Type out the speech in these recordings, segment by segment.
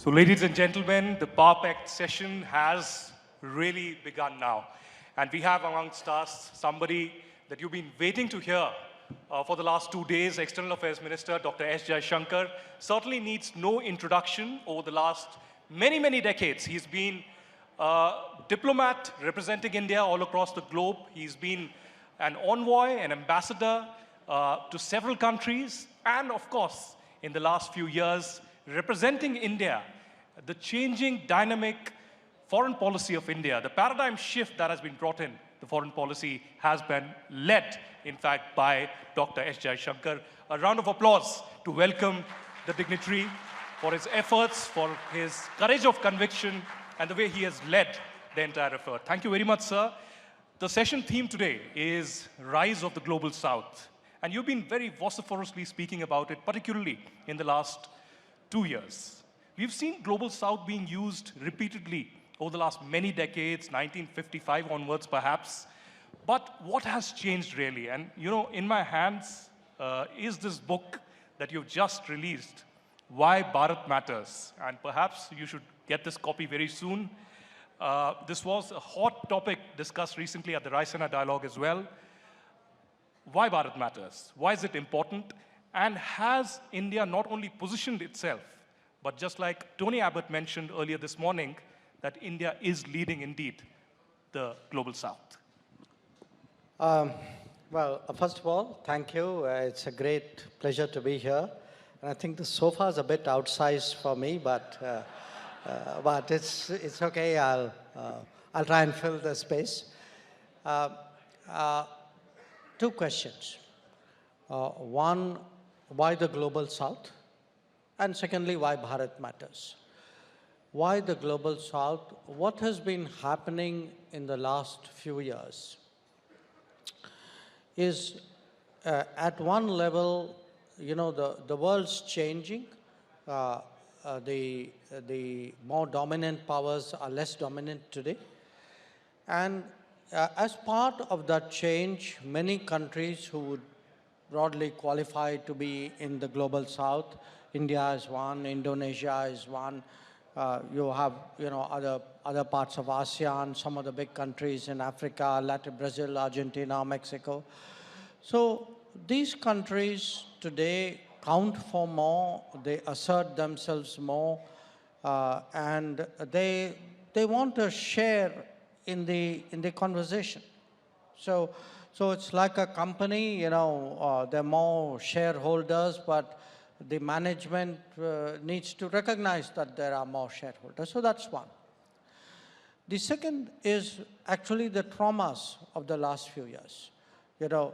So ladies and gentlemen, the PowerPact session has really begun now. And we have amongst us somebody that you've been waiting to hear for the last 2 days, External Affairs Minister Dr. S. Jaishankar. Certainly needs no introduction. Over the last many decades, he's been a diplomat representing India all across the globe. He's been an envoy, an ambassador to several countries, and of course, in the last few years, representing India, the changing dynamic foreign policy of India, the paradigm shift that has been brought in, the foreign policy has been led, in fact, by Dr. S. Jaishankar. A round of applause to welcome the dignitary for his efforts, for his courage of conviction, and the way he has led the entire effort. Thank you very much, sir. The session theme today is Rise of the Global South. And you've been very vociferously speaking about it, particularly in the last 2 years. We've seen Global South being used repeatedly over the last many decades, 1955 onwards perhaps. But what has changed really? And you know, in my hands is this book that you've just released, Why Bharat Matters. And perhaps you should get this copy very soon. This was a hot topic discussed recently at the Raisina Dialogue as well. Why Bharat matters? Why is it important? And has India not only positioned itself, but just like Tony Abbott mentioned earlier this morning, that India is leading indeed the Global South? Well, first of all, thank you. It's a great pleasure to be here. And I think the sofa is a bit outsized for me, but it's okay. I'll try and fill the space. Two questions. One, why the Global South? And secondly, why Bharat matters? Why the Global South? What has been happening in the last few years is at one level, you know, the world's changing. The more dominant powers are less dominant today. And as part of that change, many countries who would broadly qualify to be in the Global South, India is one, Indonesia is one, you have, you know, other parts of ASEAN, some of the big countries in Africa, Latin, Brazil, Argentina, Mexico. So these countries today count for more, they assert themselves more, and they want to share in the conversation. So it's like a company, you know, there are more shareholders, but the management needs to recognize that there are more shareholders. So that's one. The second is actually the traumas of the last few years. You know,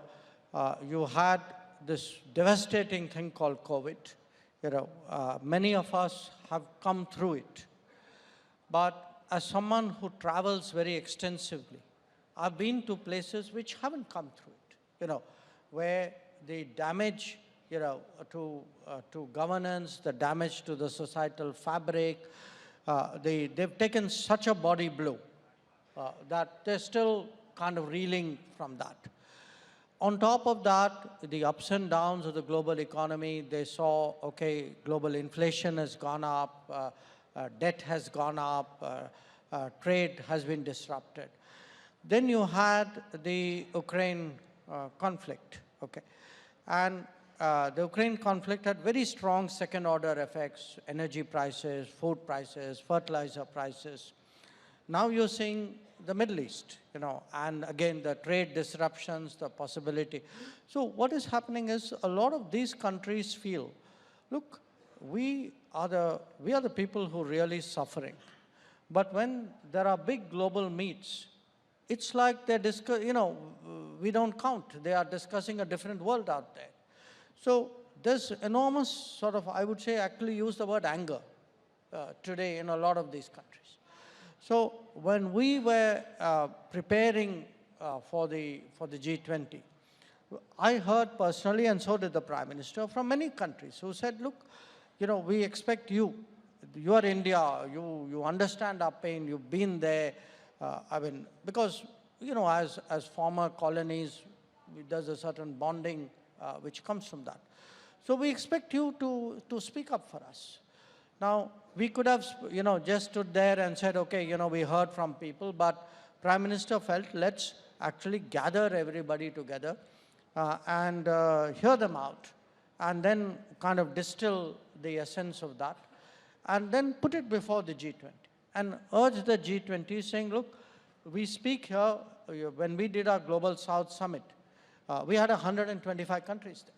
you had this devastating thing called COVID. You know, many of us have come through it. But as someone who travels very extensively, I've been to places which haven't come through it, you know, where the damage, you know, to governance, the damage to the societal fabric, they've taken such a body blow that they're still kind of reeling from that. On top of that, the ups and downs of the global economy, they saw, okay, global inflation has gone up, debt has gone up, trade has been disrupted. Then you had the Ukraine conflict, okay? And the Ukraine conflict had very strong second-order effects, energy prices, food prices, fertilizer prices. Now you're seeing the Middle East, you know, and again, the trade disruptions, the possibility. So what is happening is a lot of these countries feel, look, we are the people who are really suffering. But when there are big global meets, it's like they're you know, we don't count. They are discussing a different world out there. So there's enormous sort of, I would say, actually use the word anger today in a lot of these countries. So when we were preparing for the G20, I heard personally, and so did the Prime Minister, from many countries who said, look, you know, we expect you. You are India, you understand our pain, you've been there. I mean, because, you know, as former colonies, there's a certain bonding which comes from that. So we expect you to speak up for us. Now, we could have, just stood there and said, okay, we heard from people, but Prime Minister felt, let's actually gather everybody together and hear them out, and then kind of distill the essence of that, and then put it before the G20, and urge the G20 saying, look, we speak here, when we did our Global South Summit, we had 125 countries there.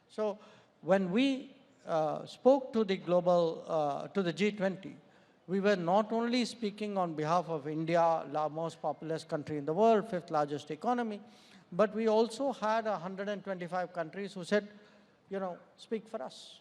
So when we spoke to the to the G20, we were not only speaking on behalf of India, the most populous country in the world, fifth largest economy, but we also had 125 countries who said, speak for us.